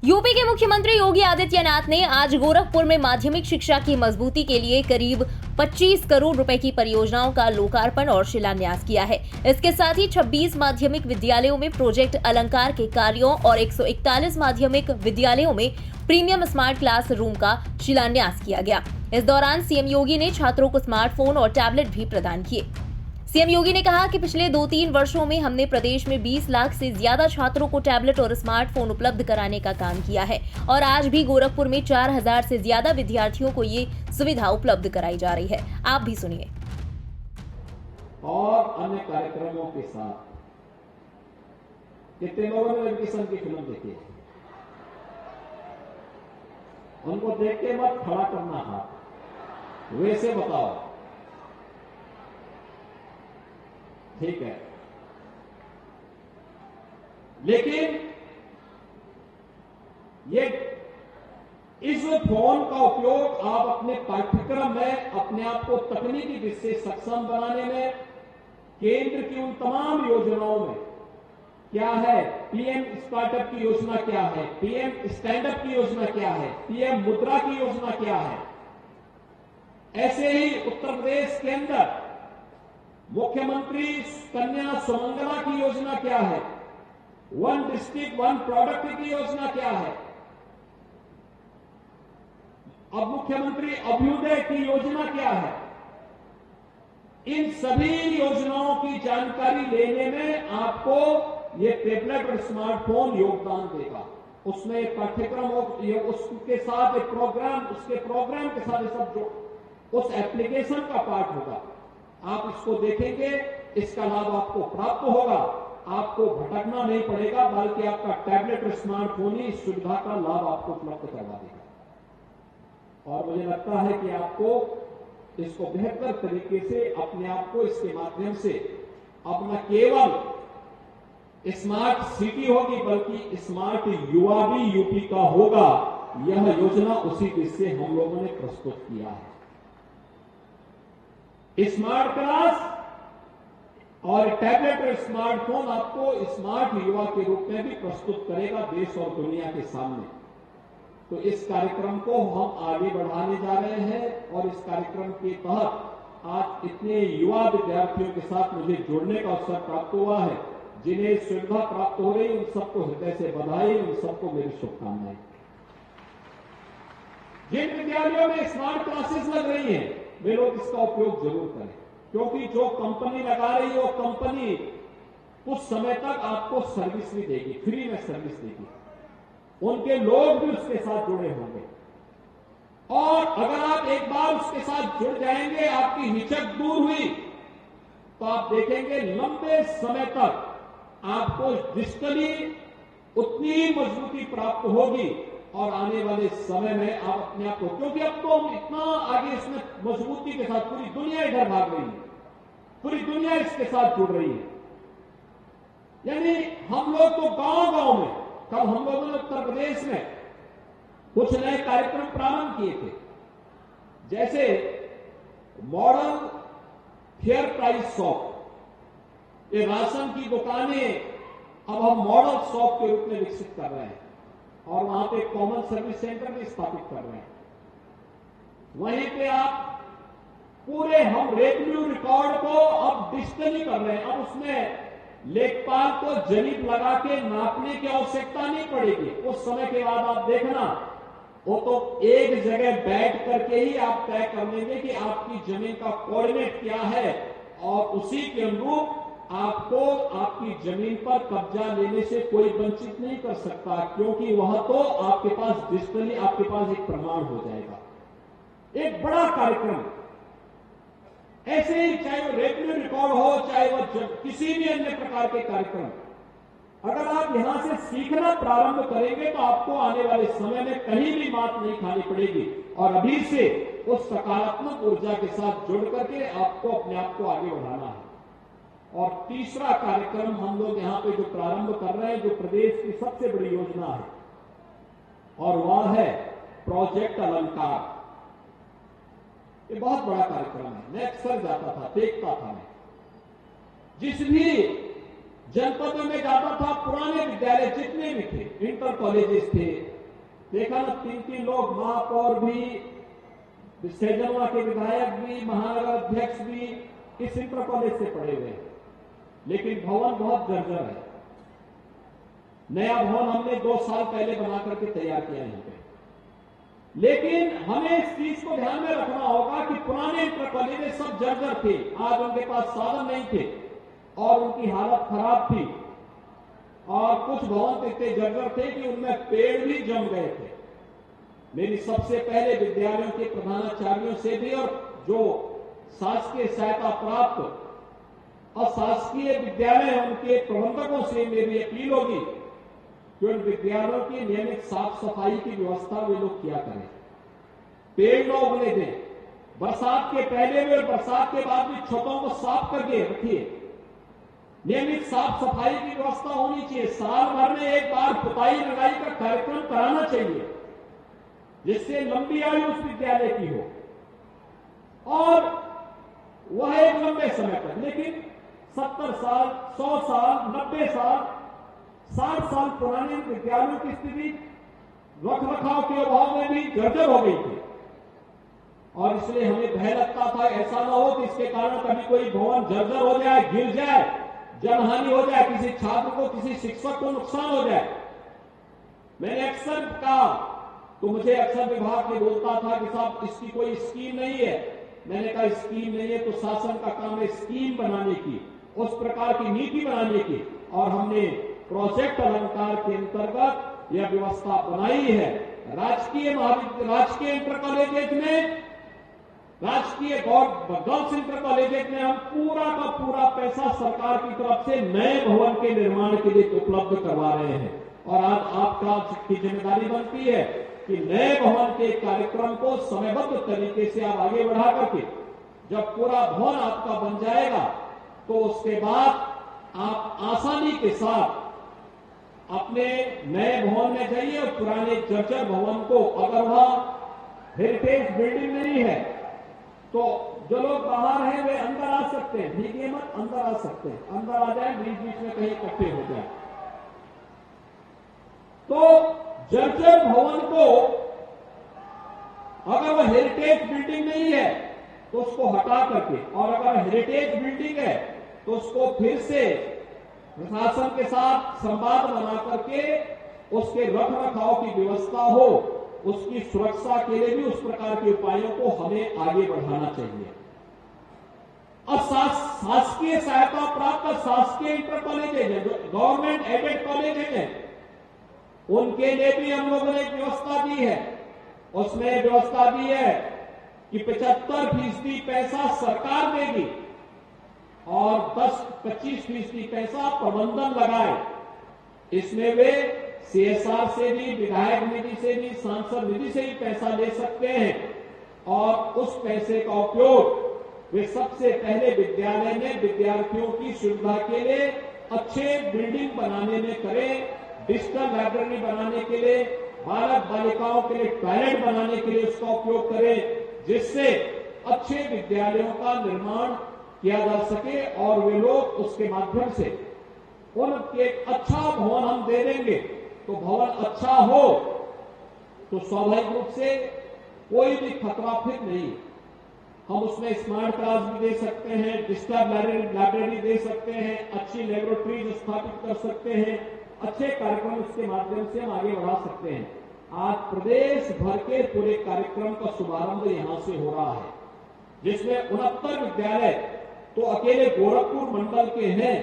UP के मुख्यमंत्री योगी आदित्यनाथ ने आज गोरखपुर में माध्यमिक शिक्षा की मजबूती के लिए करीब 25 करोड़ रुपए की परियोजनाओं का लोकार्पण और शिलान्यास किया है। इसके साथ ही 26 माध्यमिक विद्यालयों में प्रोजेक्ट अलंकार के कार्यों और 141 माध्यमिक विद्यालयों में प्रीमियम स्मार्ट क्लास रूम का शिलान्यास किया गया। इस दौरान सीएम योगी ने छात्रों को स्मार्टफोन और टैबलेट भी प्रदान किए। सीएम योगी ने कहा कि पिछले 2-3 वर्षों में हमने प्रदेश में 20 लाख से ज्यादा छात्रों को टैबलेट और स्मार्टफोन उपलब्ध कराने का काम किया है और आज भी गोरखपुर में 4000 से ज्यादा विद्यार्थियों को ये सुविधा उपलब्ध कराई जा रही है। आप भी सुनिए। और अन्य कार्यक्रमों के साथ कितने लोगों ने एजुकेशन की फिल्म देखी है? उनको देख के मत खड़ा करना हाथ, वैसे बताओ। ठीक है, लेकिन ये इस फोन का उपयोग आप अपने पाठ्यक्रम में अपने आप को तकनीकी दृष्टि से सक्षम बनाने में, केंद्र की उन तमाम योजनाओं में क्या है, पीएम स्टार्टअप की योजना क्या है, पीएम स्टैंडअप की योजना क्या है, पीएम मुद्रा की योजना क्या है, ऐसे ही उत्तर प्रदेश के अंदर मुख्यमंत्री कन्या सुमंगला की योजना क्या है, वन डिस्ट्रिक्ट वन प्रोडक्ट की योजना क्या है, अब मुख्यमंत्री अभ्युदय की योजना क्या है। इन सभी योजनाओं की जानकारी लेने में आपको ये टैबलेट और स्मार्टफोन योगदान देगा। उसमें एक पाठ्यक्रम हो, उसके साथ एक प्रोग्राम, उसके प्रोग्राम के साथ सब जो उस एप्लीकेशन का पार्ट होगा, आप इसको देखेंगे, इसका लाभ आपको प्राप्त होगा, आपको भटकना नहीं पड़ेगा, बल्कि आपका टैबलेट और स्मार्टफोन ही इस सुविधा का लाभ आपको उपलब्ध करवा देगा। और मुझे लगता है कि आपको इसको बेहतर तरीके से अपने आप को इसके माध्यम से अपना केवल स्मार्ट सिटी होगी, बल्कि स्मार्ट युवा भी यूपी का होगा। यह योजना उसी दृष्टि से हम लोगों ने प्रस्तुत किया है। स्मार्ट क्लास और टैबलेट और स्मार्टफोन आपको स्मार्ट युवा के रूप में भी प्रस्तुत करेगा देश और दुनिया के सामने। तो इस कार्यक्रम को हम आगे बढ़ाने जा रहे हैं और इस कार्यक्रम के तहत आज इतने युवा विद्यार्थियों के साथ मुझे जुड़ने का अवसर प्राप्त हुआ है। जिन्हें सुविधा प्राप्त हो रही, उन सबको हृदय से बधाई, उन सबको मेरी शुभकामनाएं। जिन विद्यालयों में स्मार्ट क्लासेस लग रही हैं, वे लोग इसका उपयोग जरूर करें, क्योंकि जो कंपनी लगा रही है वो कंपनी कुछ समय तक आपको सर्विस भी देगी, फ्री में सर्विस देगी, उनके लोग भी उसके साथ जुड़े होंगे। और अगर आप एक बार उसके साथ जुड़ जाएंगे, आपकी हिचक दूर हुई, तो आप देखेंगे लंबे समय तक आपको डिजिटली उतनी मजबूती प्राप्त होगी और आने वाले समय में आप अपने आप को, क्योंकि अब तो हम इतना आगे इसमें मजबूती के साथ पूरी दुनिया इधर भाग रही है, पूरी दुनिया इसके साथ जुड़ रही है। यानी हम लोग तो गांव-गांव में, कल हम लोगों ने उत्तर प्रदेश में कुछ नए कार्यक्रम प्रारंभ किए थे, जैसे मॉडल फेयर प्राइस शॉप। ये राशन की दुकानें अब हम मॉडल शॉप के रूप में विकसित कर रहे हैं और वहां पे कॉमन सर्विस सेंटर भी स्थापित कर रहे हैं। वहीं पे आप पूरे हम रेवेन्यू रिकॉर्ड को अब डिजिटली कर रहे हैं। अब उसमें लेखपाल को जरीब लगा के नापने की आवश्यकता नहीं पड़ेगी। उस समय के बाद आप देखना, वो तो एक जगह बैठ करके ही आप तय कर लेंगे कि आपकी जमीन का कोऑर्डिनेट क्या है और उसी के अनुरूप आपको आपकी जमीन पर कब्जा लेने से कोई वंचित नहीं कर सकता, क्योंकि वह तो आपके पास डिजिटली आपके पास एक प्रमाण हो जाएगा। एक बड़ा कार्यक्रम ऐसे ही, चाहे वो रेवेन्यू रिकॉर्ड हो, चाहे वो किसी भी अन्य प्रकार के कार्यक्रम, अगर आप यहां से सीखना प्रारंभ करेंगे तो आपको आने वाले समय में कहीं भी मात नहीं खानी पड़ेगी और अभी से उस सकारात्मक ऊर्जा के साथ जुड़ करके आपको अपने आप को आगे बढ़ाना है। और तीसरा कार्यक्रम हम लोग यहां पे जो प्रारंभ कर रहे हैं, जो प्रदेश की सबसे बड़ी योजना है, और वह है प्रोजेक्ट अलंकार। ये बहुत बड़ा कार्यक्रम है। मैं अक्सर जाता था, देखता था। मैं जिस भी जनपदों में जाता था, पुराने विद्यालय जितने भी थे, इंटर कॉलेजेस थे, देखा ना 3-3 लोग, महापौर भी, सैजनवा के विधायक भी, महानगर अध्यक्ष भी इस इंटर कॉलेज से पढ़े हुए हैं, लेकिन भवन बहुत जर्जर है। नया भवन हमने 2 साल पहले बना करके तैयार किया यहां पे, लेकिन हमें इस चीज को ध्यान में रखना होगा कि पुराने इंटर कॉलेज सब जर्जर थे, आज उनके पास साधन नहीं थे और उनकी हालत खराब थी, और कुछ भवन इतने जर्जर थे कि उनमें पेड़ भी जम गए थे। मेरी सबसे पहले विद्यालयों के प्रधानाचार्यों से भी और जो शासकीय सहायता प्राप्त अशासकीय विद्यालय हैं उनके प्रबंधकों से मेरी अपील होगी कि उन विद्यालयों की नियमित साफ सफाई की व्यवस्था वे लोग किया करें, पेड़ न उगने दें, बरसात के पहले भी और बरसात के बाद भी छतों को साफ करके रखिए, नियमित साफ सफाई की व्यवस्था होनी चाहिए, साल भर में एक बार पुताई लगाई का कार्यक्रम कराना चाहिए जिससे लंबी आयु उस विद्यालय की हो और वह एक लंबे समय तक, लेकिन 70 साल, 100 साल, 90 साल, 60 साल पुराने विद्यालयों की स्थिति रखरखाव के अभाव में भी जर्जर हो गई थी और इसलिए हमें भय लगता था ऐसा ना हो कि इसके कारण कभी कोई भवन जर्जर हो जाए, गिर जाए, जनहानि हो जाए, किसी छात्र को, किसी शिक्षक को नुकसान हो जाए। मैंने अक्सर कहा, तो मुझे अक्सर विभाग में बोलता था कि साहब इसकी कोई स्कीम नहीं है। मैंने कहा स्कीम नहीं है तो शासन का काम है स्कीम बनाने की, उस प्रकार की नीति बनाने की, और हमने प्रोजेक्ट अलंकार के अंतर्गत यह व्यवस्था बनाई है। राजकीय इंटर कॉलेजेस में, राजकीय गर्ल्स इंटर कॉलेजेस में हम पूरा का पूरा पैसा सरकार की तरफ से नए भवन के निर्माण के लिए उपलब्ध करवा रहे हैं और आज आपका की जिम्मेदारी बनती है कि नए भवन के कार्यक्रम को समयबद्ध तरीके से आप आगे बढ़ा करके जब पूरा भवन आपका बन जाएगा तो उसके बाद आप आसानी के साथ अपने नए भवन में जाइए और पुराने जर्जर भवन को, अगर वह हेरिटेज बिल्डिंग नहीं है तो जो लोग बाहर हैं वे अंदर आ सकते हैं, भीगे मत, अंदर आ सकते हैं, अंदर आ जाए, बीच बीच में कहीं इकट्ठे हो जाए। तो जर्जर भवन को अगर वह हेरिटेज बिल्डिंग नहीं है तो उसको हटा करके, और अगर हेरिटेज बिल्डिंग है तो उसको फिर से प्रशासन के साथ संवाद बना करके उसके रखरखाव की व्यवस्था हो, उसकी सुरक्षा के लिए भी उस प्रकार के उपायों को हमें आगे बढ़ाना चाहिए। और शासकीय सहायता प्राप्त शासकीय इंटर कॉलेजेज है, जो गवर्नमेंट एडेड कॉलेजेज है, उनके लिए भी हम लोगों ने एक व्यवस्था दी है। उसमें व्यवस्था दी है कि 75% पैसा सरकार देगी और 10-25% पैसा प्रबंधन लगाए। इसमें वे CSR से भी, विधायक निधि से भी, सांसद निधि से भी पैसा ले सकते हैं और उस पैसे का उपयोग वे सबसे पहले विद्यालय में विद्यार्थियों की सुविधा के लिए अच्छे बिल्डिंग बनाने में करें, डिजिटल लाइब्रेरी बनाने के लिए, बालक बालिकाओं के लिए टॉयलेट बनाने के लिए उसका उपयोग करें, जिससे अच्छे विद्यालयों का निर्माण किया जा सके और वे लोग उसके माध्यम से उनके अच्छा भवन हम दे देंगे तो भवन अच्छा हो तो स्वाभाविक रूप से कोई भी खतरा फिर नहीं। हम उसमें स्मार्ट क्लास भी दे सकते हैं, डिजिटल लाइब्रेरी दे सकते हैं, अच्छी लेबोरेटरीज स्थापित कर सकते हैं, अच्छे कार्यक्रम इसके माध्यम से हम आगे बढ़ा सकते हैं। आज प्रदेश भर के पूरे कार्यक्रम का शुभारंभ यहां से हो रहा है, जिसमें 69 विद्यालय तो अकेले गोरखपुर मंडल के हैं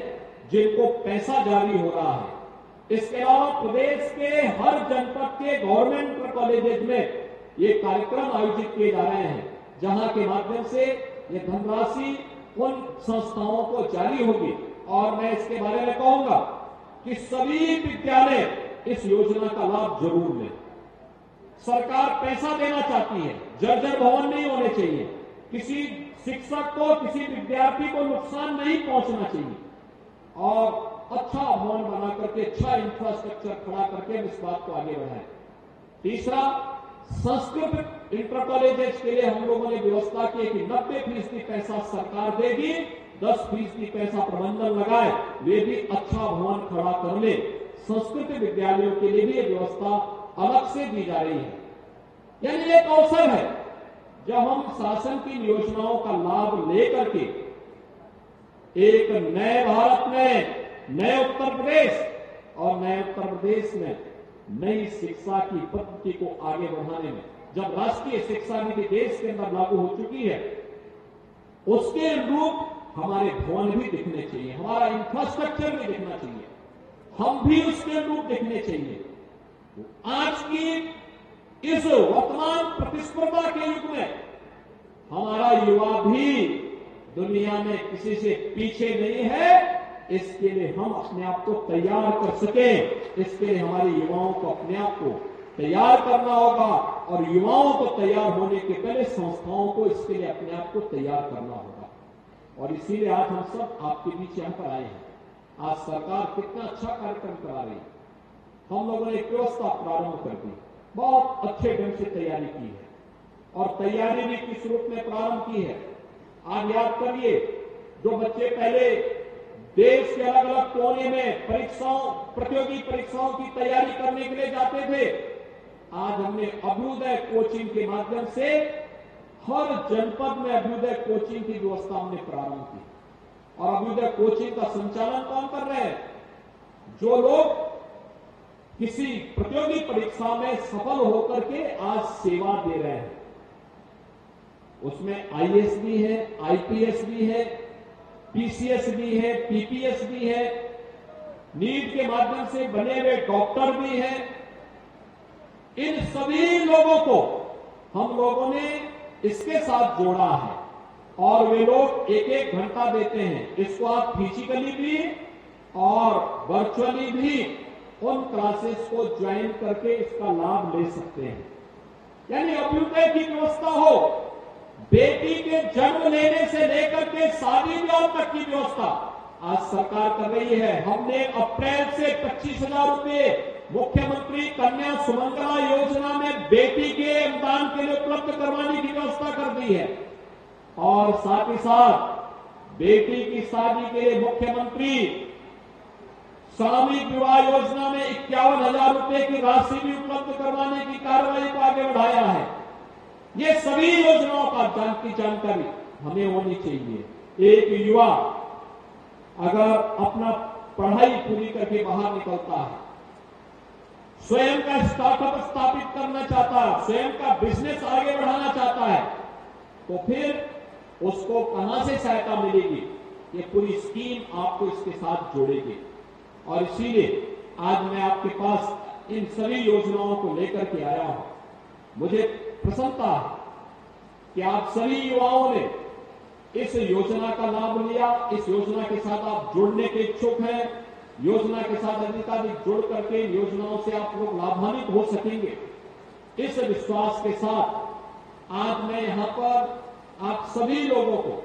जिनको पैसा जारी हो रहा है। इसके अलावा प्रदेश के हर जनपद के गवर्नमेंट कॉलेजेस में ये कार्यक्रम आयोजित किए जा रहे हैं, जहां के माध्यम से ये धनराशि उन संस्थाओं को जारी होगी। और मैं इसके बारे में कहूंगा कि सभी विद्यालय इस योजना का लाभ जरूर लें। सरकार पैसा देना चाहती है, जर्जर भवन नहीं होने चाहिए, किसी शिक्षक को, किसी विद्यार्थी को नुकसान नहीं पहुंचना चाहिए और अच्छा भवन बना करके, अच्छा इंफ्रास्ट्रक्चर खड़ा करके इस बात को आगे बढ़ाएं। तीसरा, संस्कृत इंटर कॉलेजेस के लिए हम लोगों ने व्यवस्था की कि 90% पैसा सरकार देगी, 10% पैसा प्रबंधन लगाए, वे भी अच्छा भवन खड़ा कर ले। संस्कृत विद्यालयों के लिए भी ये व्यवस्था अलग से दी जा रही है। यानी एक अवसर है जब हम शासन की योजनाओं का लाभ लेकर के एक नए भारत में, नए उत्तर प्रदेश और नए उत्तर प्रदेश में नई शिक्षा की पद्धति को आगे बढ़ाने में, जब राष्ट्रीय शिक्षा नीति देश के अंदर लागू हो चुकी है, उसके अनुरूप हमारे भवन भी दिखने चाहिए, हमारा इंफ्रास्ट्रक्चर भी दिखना चाहिए, हम भी उसके अनुरूप दिखने चाहिए। आज की इस वर्तमान प्रतिस्पर्धा के युग में हमारा युवा भी दुनिया में किसी से पीछे नहीं है। इसके लिए हम अपने आप को तैयार कर सकें, इसके लिए हमारे युवाओं को अपने आप को तैयार करना होगा और युवाओं को तैयार होने के पहले संस्थाओं को इसके लिए अपने आप को तैयार करना होगा। और इसीलिए आज हम सब आपके बीच यहां पर आए हैं। आज सरकार कितना अच्छा कार्यक्रम करा रही है। हम लोगों ने एक व्यवस्था प्रारंभ कर दी, बहुत अच्छे ढंग से तैयारी की है और तैयारी भी किस रूप में प्रारंभ की है। आप याद करिए, जो बच्चे पहले देश के अलग अलग कोने में प्रतियोगी परीक्षाओं की तैयारी करने के लिए जाते थे, आज हमने अभ्युदय कोचिंग के माध्यम से हर जनपद में अभ्युदय कोचिंग की व्यवस्था हमने प्रारंभ की। और अभ्युदय कोचिंग का संचालन कौन कर रहे हैं? जो लोग किसी प्रतियोगी परीक्षा में सफल होकर के आज सेवा दे रहे हैं, उसमें आईएएस भी है, आईपीएस भी है, पीसीएस भी है, पीपीएस भी है, नीट के माध्यम से बने हुए डॉक्टर भी हैं। इन सभी लोगों को हम लोगों ने इसके साथ जोड़ा है और वे लोग एक एक घंटा देते हैं। इसको आप फिजिकली भी और वर्चुअली भी उन क्लासेस को ज्वाइन करके इसका लाभ ले सकते हैं। यानी अभ्युदय की व्यवस्था हो, बेटी के जन्म लेने से लेकर के शादी ब्याह तक की व्यवस्था आज सरकार कर रही है। हमने अप्रैल से 25,000 रुपए मुख्यमंत्री कन्या सुमंगला योजना में बेटी के अनुदान के लिए उपलब्ध करवाने की व्यवस्था कर दी है और साथ ही साथ बेटी की शादी के लिए मुख्यमंत्री सामूहिक विवाह योजना में 51,000 रुपए की राशि भी उपलब्ध करवाने की कार्रवाई को आगे बढ़ाया है। ये सभी योजनाओं की जानकारी हमें होनी चाहिए। एक युवा अगर अपना पढ़ाई पूरी करके बाहर निकलता है, स्वयं का स्टार्टअप स्थापित करना चाहता है, स्वयं का बिजनेस आगे बढ़ाना चाहता है, तो फिर उसको कहां से सहायता मिलेगी? ये पूरी स्कीम आपको इसके साथ जोड़ेगी। और इसीलिए आज मैं आपके पास इन सभी योजनाओं को लेकर के आया हूं। मुझे प्रसन्नता है कि आप सभी युवाओं ने इस योजना का लाभ लिया, इस योजना के साथ आप जुड़ने के इच्छुक हैं। योजना के साथ अधिकाधिक जुड़ करके योजनाओं से आप लोग लाभान्वित हो सकेंगे। इस विश्वास के साथ आज मैं यहां पर आप सभी लोगों को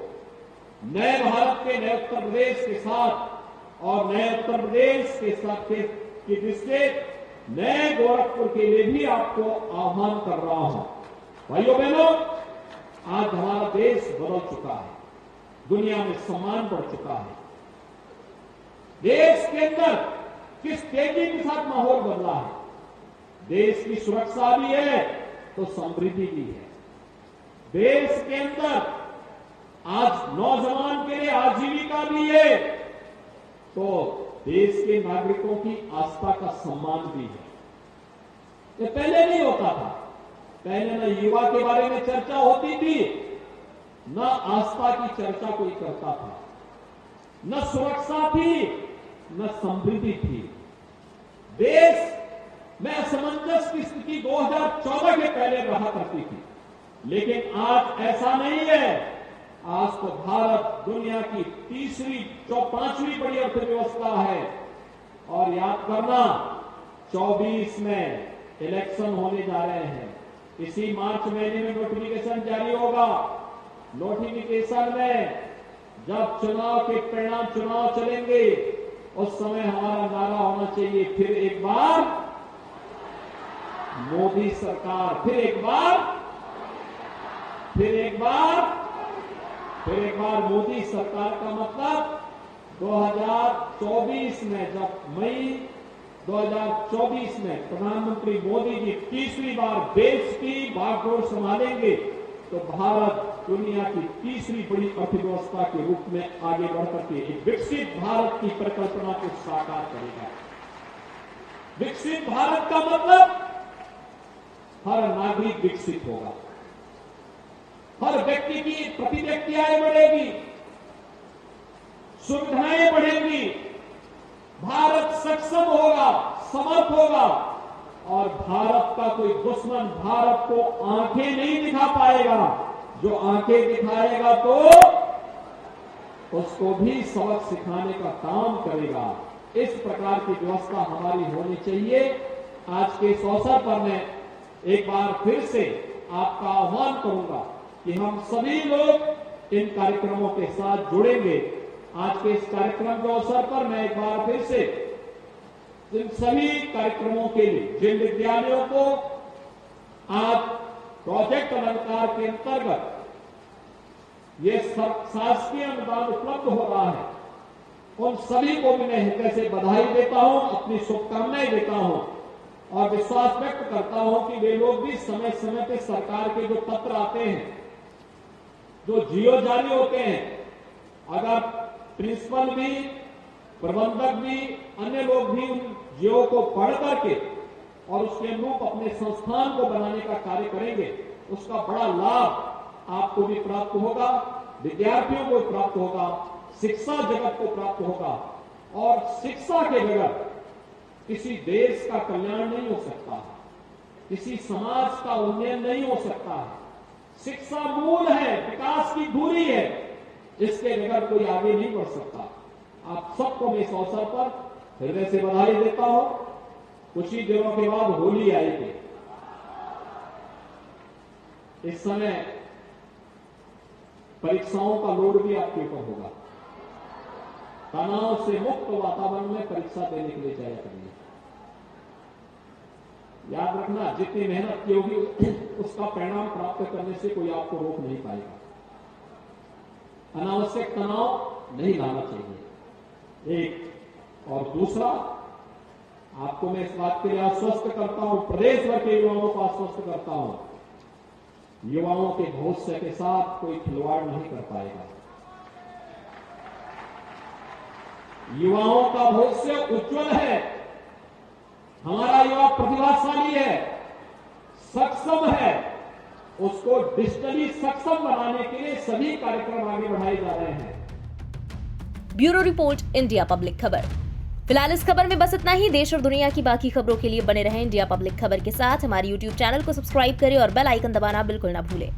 नए भारत के, नए उत्तर प्रदेश के साथ और नए उत्तर प्रदेश के साथ की दृष्टि नए गोरखपुर के लिए भी आपको आह्वान कर रहा हूं। भाइयों बहनों, आज हमारा देश बदल चुका है, दुनिया में सम्मान बढ़ चुका है। देश के अंदर किस तेजी के साथ माहौल बदला है। देश की सुरक्षा भी है तो समृद्धि भी है। देश के अंदर आज नौजवान के लिए आजीविका भी है तो देश के नागरिकों की आस्था का सम्मान भी है। ये पहले नहीं होता था। पहले न युवा के बारे में चर्चा होती थी, न आस्था की चर्चा कोई करता था, न सुरक्षा थी, न समृद्धि थी। देश में असमंजस की स्थिति 2014 के पहले रहा करती थी, लेकिन आज ऐसा नहीं है। आज तो भारत दुनिया की तीसरी, 5वीं बड़ी अर्थव्यवस्था है। और याद करना, 24 में इलेक्शन होने जा रहे हैं। इसी मार्च महीने में नोटिफिकेशन जारी होगा। नोटिफिकेशन में जब चुनाव के परिणाम चुनाव चलेंगे, उस समय हमारा नारा होना चाहिए, फिर एक बार मोदी सरकार, फिर एक बार, फिर एक बार, फिर एक बार मोदी सरकार का मतलब 2024 में, जब मई 2024 में प्रधानमंत्री मोदी जी तीसरी बार देश की बागडोर संभालेंगे तो भारत दुनिया की तीसरी बड़ी अर्थव्यवस्था के रूप में आगे बढ़कर के एक विकसित भारत की परिकल्पना को साकार करेगा। विकसित भारत का मतलब हर नागरिक विकसित होगा, हर व्यक्ति की प्रति व्यक्ति आय बढ़ेगी, सुविधाएं बढ़ेंगी, भारत सक्षम होगा, समर्थ होगा और भारत का कोई दुश्मन भारत को आंखें नहीं दिखा पाएगा। जो आंखें दिखाएगा तो उसको भी सबक सिखाने का काम करेगा। इस प्रकार की व्यवस्था हमारी होनी चाहिए। आज के इस अवसर पर मैं एक बार फिर से आपका आह्वान करूंगा कि हम सभी लोग इन कार्यक्रमों के साथ जुड़ेंगे। आज के इस कार्यक्रम के अवसर पर मैं एक बार फिर से इन सभी कार्यक्रमों के लिए जिन विद्यालयों को आज प्रोजेक्ट अलंकार के अंतर्गत ये शासकीय अनुदान उपलब्ध हो रहा है, उन सभी को भी मैं हृदय से बधाई देता हूं, अपनी शुभकामनाएं देता हूं और विश्वास व्यक्त करता हूं कि वे लोग भी समय समय पे सरकार के जो पत्र आते हैं, जो जियो जारी होते हैं, अगर प्रिंसिपल भी, प्रबंधक भी, अन्य लोग भी उन जियो को पढ़ करके और उसके अनुरूप अपने संस्थान को बनाने का कार्य करेंगे, उसका बड़ा लाभ आपको भी प्राप्त होगा, विद्यार्थियों को प्राप्त होगा, शिक्षा जगत को प्राप्त होगा। और शिक्षा के बगैर किसी देश का कल्याण नहीं हो सकता है, किसी समाज का उन्नयन नहीं हो सकता है। शिक्षा मूल है, विकास की धुरी है, इसके बगैर कोई आगे नहीं बढ़ सकता। आप सबको मैं इस अवसर पर हृदय से बधाई देता हूं। कुछ ही दिनों के बाद होली आएगी। इस समय परीक्षाओं का लोड भी आपके ऊपर होगा। तनाव से मुक्त वातावरण में परीक्षा देने के लिए जाया करिए। याद रखना, जितनी मेहनत की होगी उसका परिणाम प्राप्त करने से कोई आपको रोक नहीं पाएगा। अनावश्यक तनाव नहीं लाना चाहिए। एक और दूसरा, आपको मैं इस बात के लिए आश्वस्त करता हूं, प्रदेश भर के युवाओं को आश्वस्त करता हूं, युवाओं के भविष्य के साथ कोई खिलवाड़ नहीं कर पाएगा। युवाओं का भविष्य उज्जवल है। हमारा युवा प्रतिभाशाली है, सक्षम है। उसको डिजिटली सक्षम बनाने के लिए सभी कार्यक्रम आगे बढ़ाए जा रहे हैं। ब्यूरो रिपोर्ट, इंडिया पब्लिक खबर। फिलहाल इस खबर में बस इतना ही। देश और दुनिया की बाकी खबरों के लिए बने रहें इंडिया पब्लिक खबर के साथ। हमारे YouTube चैनल को सब्सक्राइब करें और बेल आइकन दबाना बिल्कुल ना भूलें।